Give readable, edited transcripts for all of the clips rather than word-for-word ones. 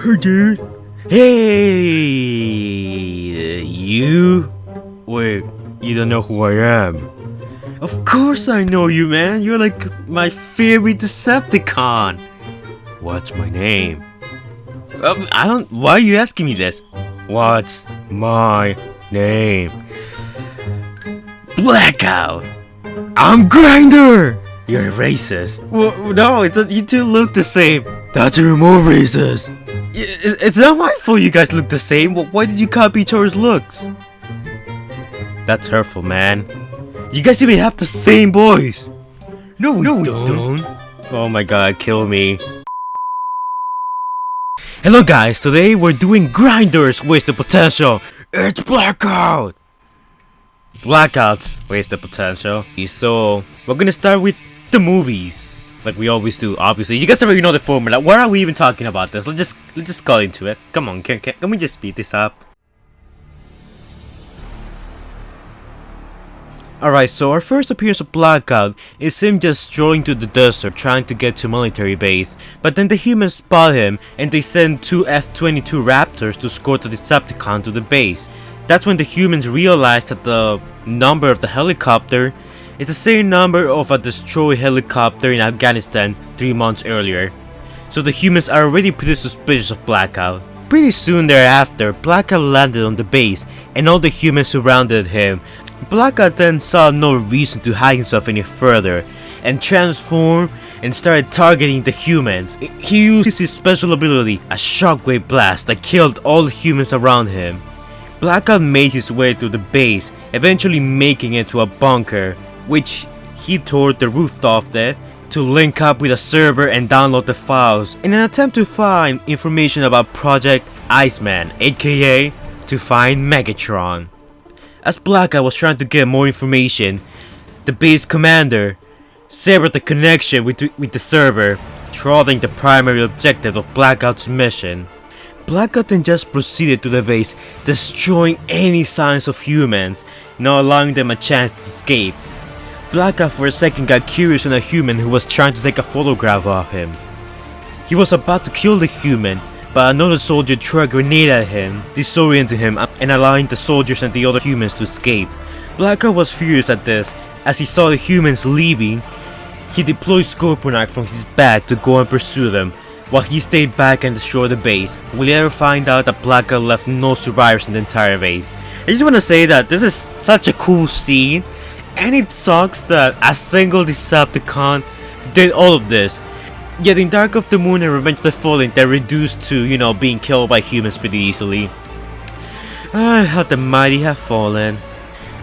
Hey, dude. Hey, you? Wait, you don't know who I am? Of course I know you, man. You're like my favorite Decepticon. What's my name? I don't. Why are you asking me this? What's my name? Blackout. I'm Grinder. You're racist. Well, no, you two look the same. That's even more racist. It's not my fault you guys look the same. Why did you copy each other's looks? That's hurtful, man. You guys even have the same voice. No, we don't. Oh my god, kill me. Hello guys, today we're doing Grinder's Wasted Potential. It's Blackout. Blackout's Wasted Potential. So, we're gonna start with the movies. Like we always do, obviously. You guys already know the formula. Why are we even talking about this? Let's just go into it. Come on, can we just speed this up? Alright, so our first appearance of Blackout is him just strolling through the desert trying to get to a military base. But then the humans spot him and they send two F-22 Raptors to escort the Decepticon to the base. That's when the humans realize that the number of the helicopter is the same number of a destroyed helicopter in Afghanistan 3 months earlier. So the humans are already pretty suspicious of Blackout. Pretty soon thereafter, Blackout landed on the base and all the humans surrounded him. Blackout then saw no reason to hide himself any further and transformed and started targeting the humans. He used his special ability, a shockwave blast that killed all the humans around him. Blackout made his way through the base, eventually making it to a bunker, which he tore the roof off there to link up with a server and download the files in an attempt to find information about Project Iceman, aka to find Megatron. As Blackout was trying to get more information, the base commander severed the connection with the server, thwarting the primary objective of Blackout's mission. Blackout then just proceeded to the base, destroying any signs of humans, not allowing them a chance to escape. Blackout for a second got curious on a human who was trying to take a photograph of him. He was about to kill the human, but another soldier threw a grenade at him, disorienting him and allowing the soldiers and the other humans to escape. Blackout was furious at this. As he saw the humans leaving, he deployed Scorpion Knife from his bag to go and pursue them, while he stayed back and destroyed the base. Will you ever find out that Blackout left no survivors in the entire base? I just want to say that this is such a cool scene, and it sucks that a single Decepticon did all of this. Yet in Dark of the Moon and Revenge of the Fallen, they're reduced to, being killed by humans pretty easily. How the mighty have fallen.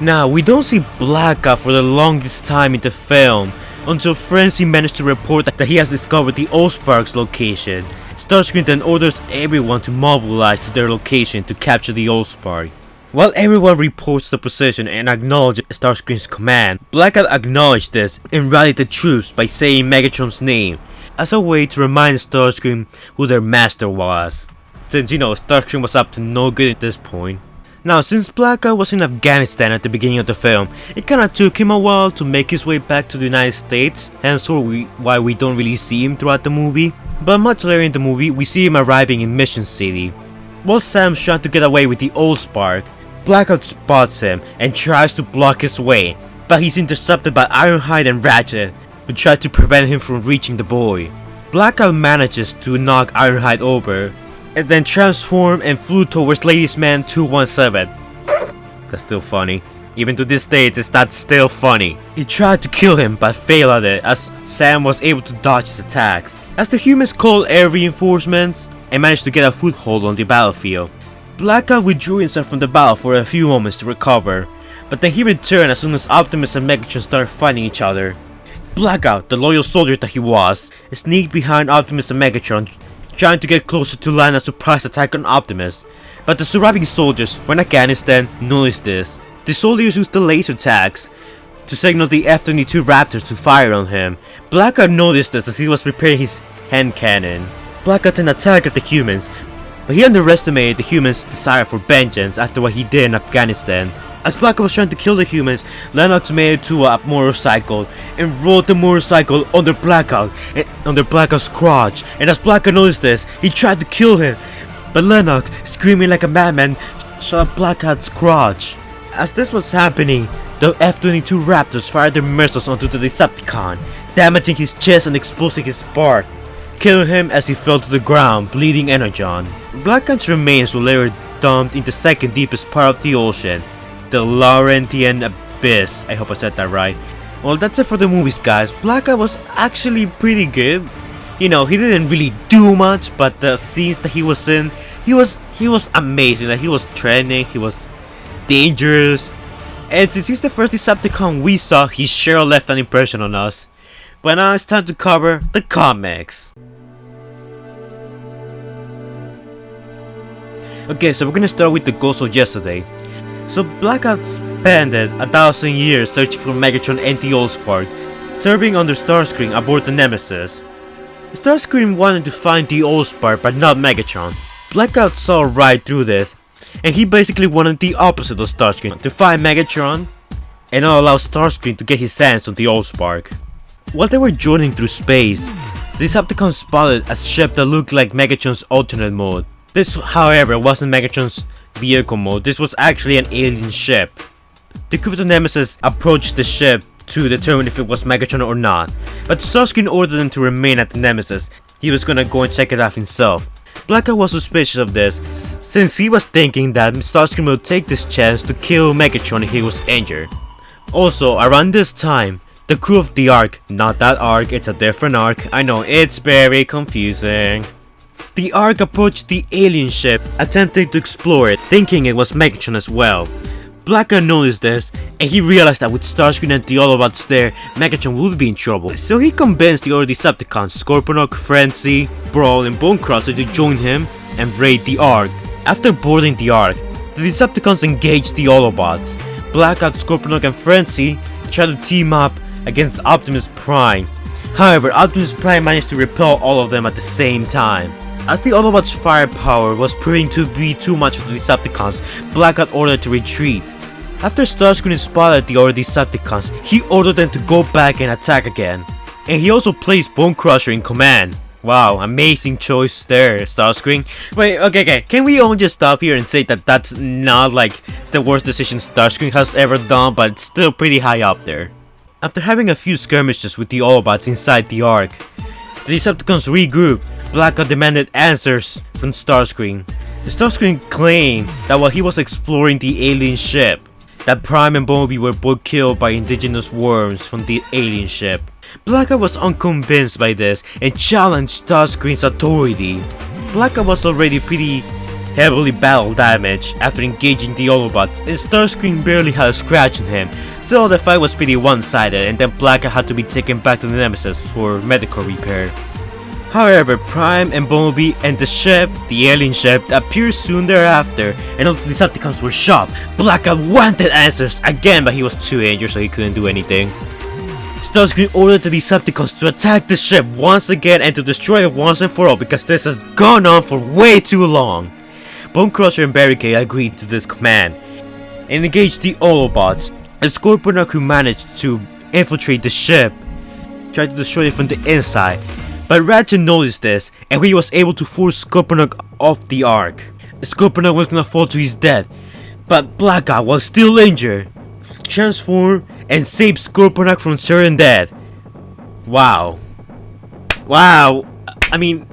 Now, we don't see Blackout for the longest time in the film, until Frenzy managed to report that he has discovered the Allspark's location. Starscream then orders everyone to mobilize to their location to capture the Allspark. While everyone reports the position and acknowledges Starscream's command, Blackout acknowledged this and rallied the troops by saying Megatron's name, as a way to remind Starscream who their master was, since Starscream was up to no good at this point. Now, since Blackout was in Afghanistan at the beginning of the film, it kinda took him a while to make his way back to the United States, hence why we don't really see him throughout the movie. But much later in the movie, we see him arriving in Mission City. While Sam's trying to get away with the Allspark, Blackout spots him and tries to block his way, but he's intercepted by Ironhide and Ratchet, who try to prevent him from reaching the boy. Blackout manages to knock Ironhide over, and then transform and flew towards Ladies Man 217. That's still funny. Even to this day, that's still funny. He tried to kill him but failed at it, as Sam was able to dodge his attacks. As the humans called air reinforcements and managed to get a foothold on the battlefield, Blackout withdrew himself from the battle for a few moments to recover, but then he returned as soon as Optimus and Megatron started fighting each other. Blackout, the loyal soldier that he was, sneaked behind Optimus and Megatron, trying to get closer to land a surprise attack on Optimus, but the surviving soldiers from Afghanistan noticed this. The soldiers used the laser tags to signal the F-22 Raptors to fire on him. Blackout noticed this as he was preparing his hand cannon. Blackout then attacked the humans, but he underestimated the humans' desire for vengeance after what he did in Afghanistan. As Blackout was trying to kill the humans, Lennox made it to a motorcycle and rode the motorcycle under Blackout and under Blackout's crotch. And as Blackout noticed this, he tried to kill him, but Lennox, screaming like a madman, shot at Blackout's crotch. As this was happening, the F-22 Raptors fired their missiles onto the Decepticon, damaging his chest and exposing his part, killing him as he fell to the ground, bleeding energon. Blackout's remains were later dumped in the second deepest part of the ocean, the Laurentian Abyss. I hope I said that right. Well, that's it for the movies, guys. Blackout was actually pretty good. You know, he didn't really do much, but the scenes that he was in, he was amazing. Like, he was trending, he was dangerous. And since he's the first Decepticon we saw, he sure left an impression on us. But now it's time to cover the comics. Okay, so we're gonna start with the Ghost of Yesterday. So Blackout spent 1,000 years searching for Megatron and the Allspark, serving under Starscream aboard the Nemesis. Starscream wanted to find the Allspark but not Megatron. Blackout saw right through this, and he basically wanted the opposite of Starscream, to find Megatron and not allow Starscream to get his hands on the Allspark. While they were journeying through space, the Decepticons spotted a ship that looked like Megatron's alternate mode. This, however, wasn't Megatron's vehicle mode. This was actually an alien ship. The crew of the Nemesis approached the ship to determine if it was Megatron or not, but Starscream ordered them to remain at the Nemesis. He was gonna go and check it out himself. Blackout was suspicious of this, since he was thinking that Starscream would take this chance to kill Megatron if he was injured. Also, around this time, the crew of the Ark, not that Ark, it's a different Ark, I know, it's very confusing. The Ark approached the alien ship, attempting to explore it, thinking it was Megatron as well. Blackout noticed this, and he realized that with Starscream and the Autobots there, Megatron would be in trouble. So he convinced the other Decepticons, Scorponok, Frenzy, Brawl, and Bonecrusher to join him and raid the Ark. After boarding the Ark, the Decepticons engaged the Autobots. Blackout, Scorponok, and Frenzy tried to team up against Optimus Prime. However, Optimus Prime managed to repel all of them at the same time. As the Autobots' firepower was proving to be too much for the Decepticons, Blackout ordered to retreat. After Starscream spotted the other Decepticons, he ordered them to go back and attack again. And he also placed Bonecrusher in command. Wow, amazing choice there, Starscream. Wait, okay, can we all just stop here and say that that's not like the worst decision Starscream has ever done, but it's still pretty high up there. After having a few skirmishes with the Autobots inside the Ark, the Decepticons regrouped. Blackout demanded answers from Starscream. Starscream claimed that while he was exploring the alien ship, that Prime and Bumblebee were both killed by indigenous worms from the alien ship. Blackout was unconvinced by this and challenged Starscream's authority. Blackout was already pretty heavily battle damaged after engaging the Autobots, and Starscream barely had a scratch on him, so the fight was pretty one-sided, and then Blackout had to be taken back to the Nemesis for medical repair. However, Prime and Bumblebee and the ship, the alien ship, appeared soon thereafter, and all the Decepticons were shocked. Blackout wanted answers again, but he was too injured, so he couldn't do anything. Starscream ordered the Decepticons to attack the ship once again and to destroy it once and for all, because this has gone on for way too long. Bonecrusher and Barricade agreed to this command and engaged the Autobots. And Scorponok, who managed to infiltrate the ship, tried to destroy it from the inside. But Ratchet noticed this, and he was able to force Scorponok off the Ark. Scorponok was gonna fall to his death, but Blackout was still injured, transformed and saved Scorponok from certain death. Wow. I mean,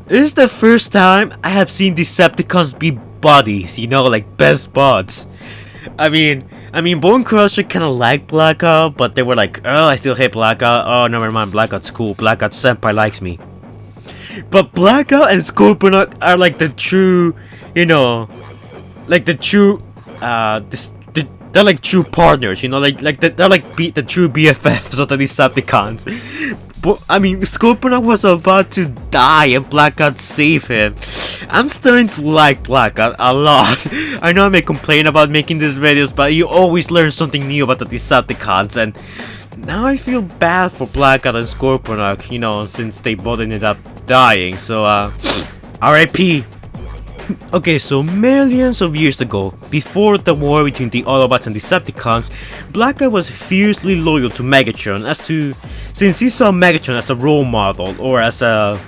this is the first time I have seen Decepticons be buddies, you know, like best buds. I mean, Bonecrusher kinda liked Blackout, but they were like, oh, I still hate Blackout. Oh, never mind, Blackout's cool. Blackout senpai likes me. But Blackout and Scorponok are like the true, you know, like the true, they're like true partners, you know, they're like the true BFFs of the Decepticons. But I mean, Scorponok was about to die and Blackout saved him. I'm starting to like Blackout a lot. I know I may complain about making these videos, but you always learn something new about the Decepticons, and now I feel bad for Blackout and Scorponok, you know, since they both ended up dying. So, RIP. Okay, so millions of years ago, before the war between the Autobots and Decepticons, Blackout was fiercely loyal to Megatron since he saw Megatron as a role model or as a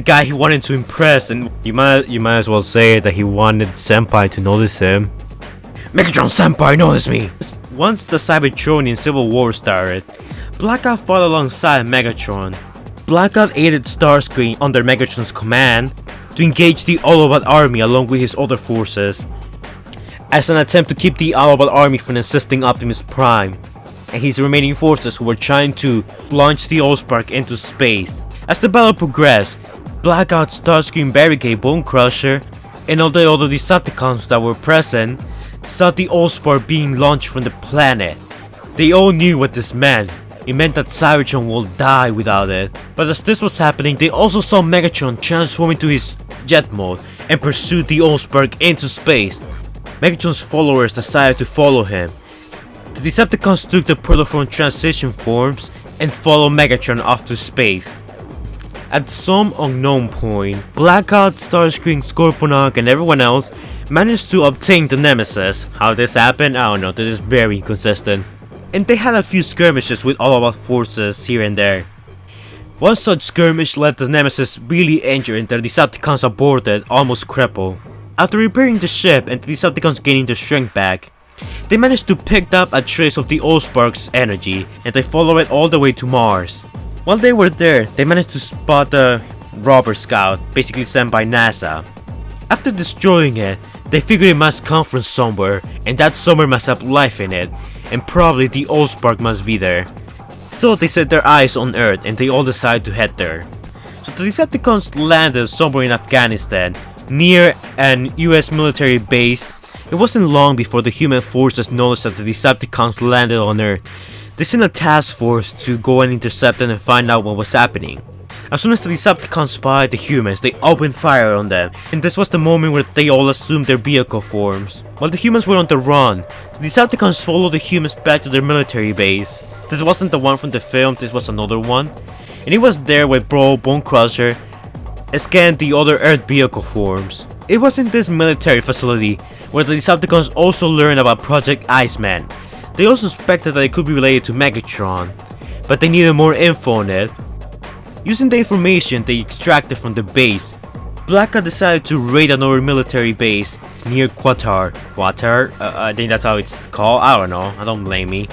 guy he wanted to impress, and you might as well say that he wanted Senpai to notice him. Megatron Senpai, notice me! Once the Cybertronian Civil War started, Blackout fought alongside Megatron. Blackout aided Starscream under Megatron's command to engage the Autobot army along with his other forces, as an attempt to keep the Autobot army from assisting Optimus Prime and his remaining forces who were trying to launch the Allspark into space. As the battle progressed, Blackout, Starscream, Barricade, Bone Crusher, and all the other Decepticons that were present saw the Allspark being launched from the planet. They all knew what this meant. It meant that Cybertron will die without it. But as this was happening, they also saw Megatron transform into his jet mode and pursue the Allspark into space. Megatron's followers decided to follow him. The Decepticons took the Protoform transition forms and followed Megatron off to space. At some unknown point, Blackout, Starscream, Scorponok, and everyone else managed to obtain the Nemesis. How this happened, I don't know, this is very inconsistent. And they had a few skirmishes with Autobot forces here and there. One such skirmish left the Nemesis really injured and the Decepticons aborted, almost crippled. After repairing the ship and the Decepticons gaining their strength back, they managed to pick up a trace of the Allspark's energy and they followed it all the way to Mars. While they were there, they managed to spot the Robber Scout, basically sent by NASA. After destroying it, they figured it must come from somewhere, and that somewhere must have life in it, and probably the Allspark must be there. So they set their eyes on Earth and they all decided to head there. So the Decepticons landed somewhere in Afghanistan, near an US military base. It wasn't long before the human forces noticed that the Decepticons landed on Earth. They sent a task force to go and intercept them and find out what was happening. As soon as the Decepticons spotted the humans, they opened fire on them, and this was the moment where they all assumed their vehicle forms. While the humans were on the run, the Decepticons followed the humans back to their military base. This wasn't the one from the film, this was another one. And it was there where Bone Crusher scanned the other Earth vehicle forms. It was in this military facility where the Decepticons also learned about Project Iceman. They also suspected that it could be related to Megatron, but they needed more info on it. Using the information they extracted from the base, Blackout decided to raid another military base near Qatar. I think that's how it's called, I don't know, don't blame me.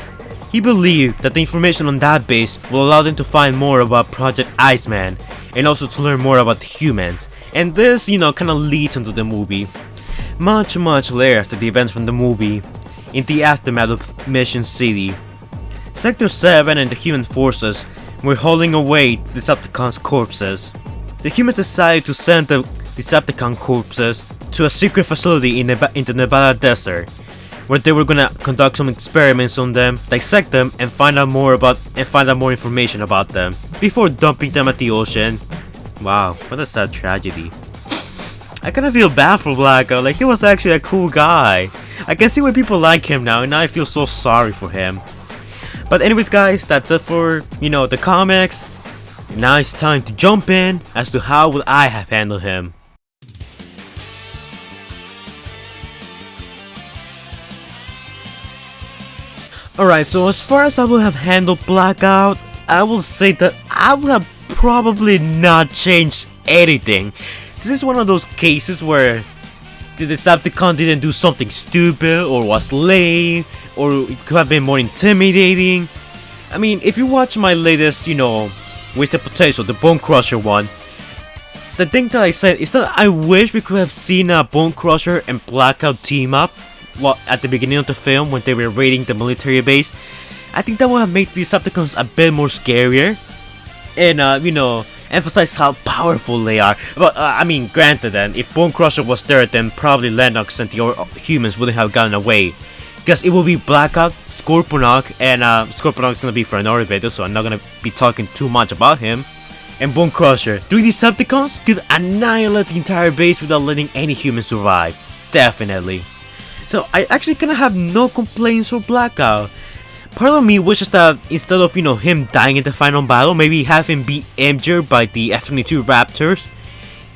He believed that the information on that base will allow them to find more about Project Iceman and also to learn more about the humans. And this, kinda leads into the movie. Much later after the events from the movie, in the aftermath of Mission City, Sector 7 and the human forces were hauling away the Decepticons' corpses. The humans decided to send the Decepticon corpses to a secret facility in the Nevada desert, where they were gonna conduct some experiments on them, dissect them, and find out more information about them before dumping them at the ocean. Wow, what a sad tragedy. I kinda feel bad for Blackout, like he was actually a cool guy. I can see why people like him now, and now I feel so sorry for him. But anyways guys, that's it for, the comics. Now it's time to jump in as to how would I have handled him. Alright, so as far as I would have handled Blackout, I will say that I would have probably not changed anything. This is one of those cases where the Decepticon didn't do something stupid or was lame or it could have been more intimidating. I mean, if you watch my latest, Wasted Potato, the Bone Crusher one, the thing that I said is that I wish we could have seen a Bone Crusher and Blackout team up at the beginning of the film when they were raiding the military base. I think that would have made the Decepticons a bit more scarier and, emphasize how powerful they are. But, granted then, if Bone Crusher was there, then probably Lennox and the humans wouldn't have gotten away. Because it will be Blackout, Scorponok, and Scorponok's gonna be for another video, so I'm not gonna be talking too much about him. And Bone Crusher. 3 Decepticons could annihilate the entire base without letting any human survive. Definitely. So I actually kinda have no complaints for Blackout. Part of me wishes that instead of, him dying in the final battle, maybe have him be injured by the F-22 Raptors.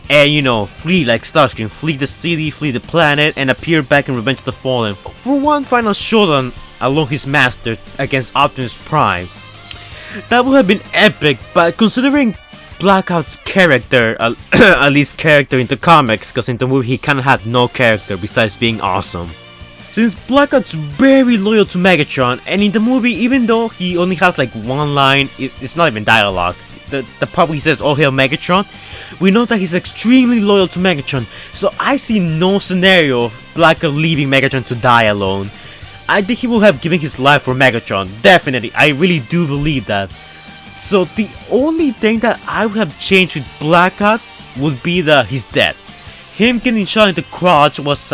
and flee like Starscream, flee the city, flee the planet, and appear back in Revenge of the Fallen for one final showdown along his master against Optimus Prime. That would have been epic, but considering Blackout's character, at least character in the comics, because in the movie he kinda had no character besides being awesome. Since Blackout's very loyal to Megatron, and in the movie, even though he only has like one line, it's not even dialogue. The part where he says, "Oh hail Megatron," we know that he's extremely loyal to Megatron, so I see no scenario of Blackout leaving Megatron to die alone. I think he will have given his life for Megatron, definitely, I really do believe that. So the only thing that I would have changed with Blackout would be he's dead. Him getting shot in the crotch was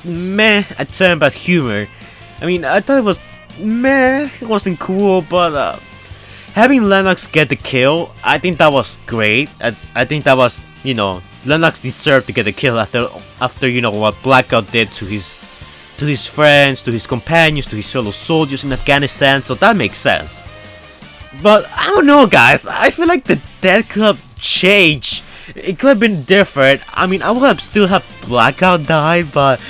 meh attempt at humor. I mean, I thought it was meh, it wasn't cool, but having Lennox get the kill, I think that was great. I think that was, Lennox deserved to get the kill after what Blackout did to his friends, to his companions, to his fellow soldiers in Afghanistan, so that makes sense. But I don't know, guys, I feel like the death could have changed. It could have been different. I mean, I would have still have Blackout die, but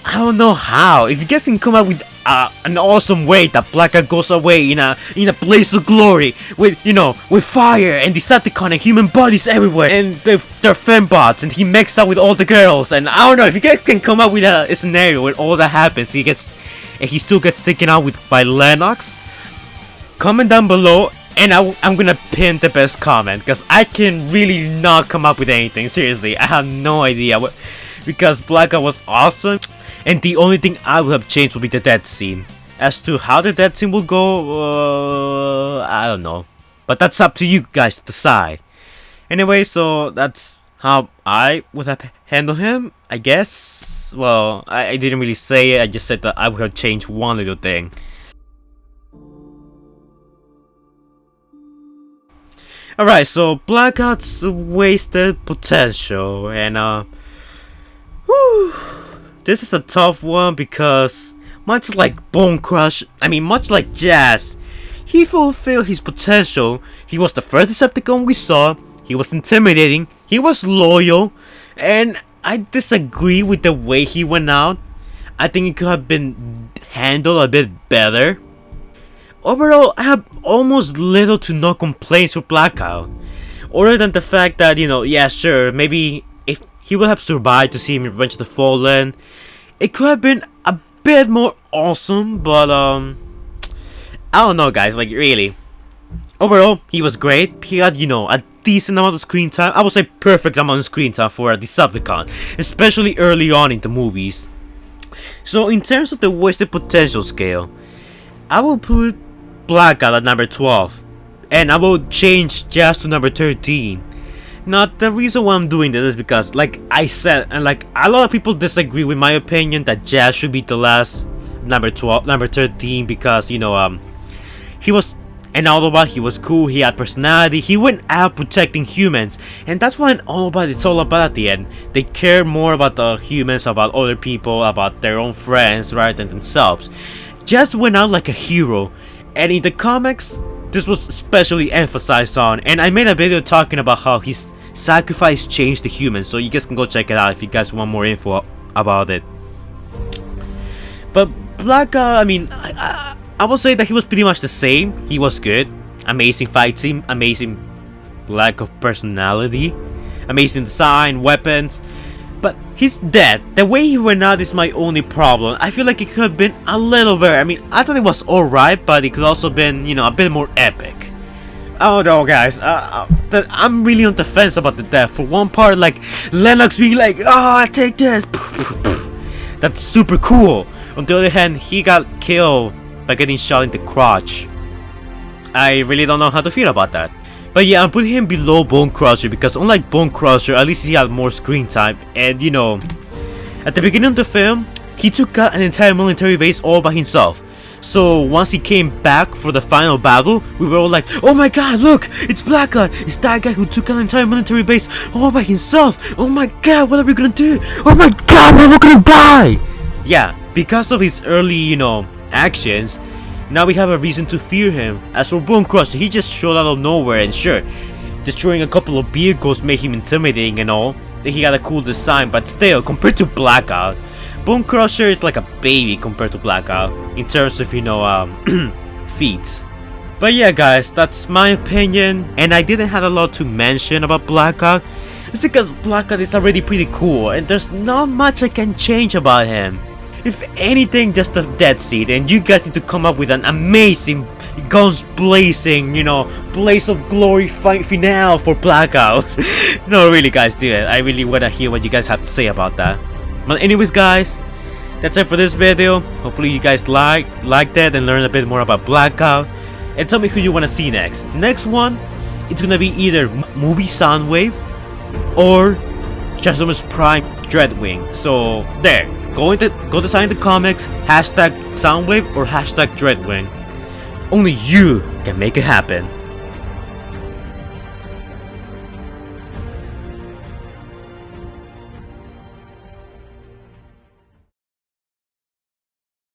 I don't know how. If you guys can come up with an awesome way that Blackout goes away in a blaze of glory with with fire and Decepticon and human bodies everywhere and they're fembots and he makes out with all the girls, and I don't know, if you guys can come up with a scenario where all that happens, he still gets taken out by Lennox, comment down below and I'm gonna pin the best comment, because I can really not come up with anything. Seriously, I have no idea because Blackout was awesome. And the only thing I would have changed would be the death scene. As to how the death scene will go, I don't know. But that's up to you guys to decide. Anyway, so that's how I would have handled him, I guess. Well, I didn't really say it, I just said that I would have changed one little thing. Alright, so Blackout's wasted potential, and whew. This is a tough one because, much like much like Jazz, he fulfilled his potential. He was the first Decepticon we saw, he was intimidating, he was loyal, and I disagree with the way he went out. I think it could have been handled a bit better. Overall, I have almost little to no complaints with Blackout, other than the fact that, yeah, sure, maybe if he would have survived to see him in Revenge of the Fallen, it could have been a bit more awesome, but I don't know, guys, like, really. Overall, he was great. He had, a decent amount of screen time. I would say perfect amount of screen time for a Decepticon, especially early on in the movies. So in terms of the wasted potential scale, I will put Blackout at number 12, and I will change Jazz to number 13. Now, the reason why I'm doing this is because, like I said, and like a lot of people disagree with my opinion that Jazz should be the last number 13, because he was an Autobot, he was cool, he had personality, he went out protecting humans, and that's what an Autobot is all about at the end. They care more about the humans, about other people, about their own friends rather than themselves. Jazz went out like a hero, and in the comics, this was especially emphasized on, and I made a video talking about how his sacrifice changed the humans, so you guys can go check it out if you guys want more info about it. But Blackout, I mean, I will say that he was pretty much the same. He was good, amazing fight scene, amazing lack of personality, amazing design, weapons, but he's dead. The way he went out is my only problem. I feel like it could have been a little better. I mean, I thought it was alright, but it could also been, a bit more epic. I don't know, guys. I'm really on the fence about the death. For one part, like Lennox being like, "Oh, take this," that's super cool. On the other hand, he got killed by getting shot in the crotch. I really don't know how to feel about that. But yeah, I'm putting him below Bone Crusher because unlike Bone Crusher, at least he had more screen time. And at the beginning of the film, he took out an entire military base all by himself. So once he came back for the final battle, we were all like, "Oh my god, look! It's Blackout! It's that guy who took out an entire military base all by himself! Oh my god, what are we gonna do? Oh my god, we're gonna die!" Yeah, because of his early, actions, now we have a reason to fear him. As for Bone Crusher, he just showed out of nowhere, and sure, Destroying a couple of vehicles made him intimidating and all. He got a cool design, but still, compared to Blackout, Bone Crusher is like a baby compared to Blackout in terms of, feats. But yeah guys, that's my opinion, and I didn't have a lot to mention about Blackout. It's because Blackout is already pretty cool and there's not much I can change about him. If anything, just a dead seed, and you guys need to come up with an amazing, guns blazing, blaze of glory finale for Blackout. No, really guys, do it. I really wanna hear what you guys have to say about that. But anyways guys, that's it for this video. Hopefully you guys liked it and learned a bit more about Blackout. And tell me who you wanna see next. Next one, it's gonna be either movie Soundwave or Transformers Prime Dreadwing. So there. Go decide in the comics, #Soundwave or #Dreadwing. Only you can make it happen.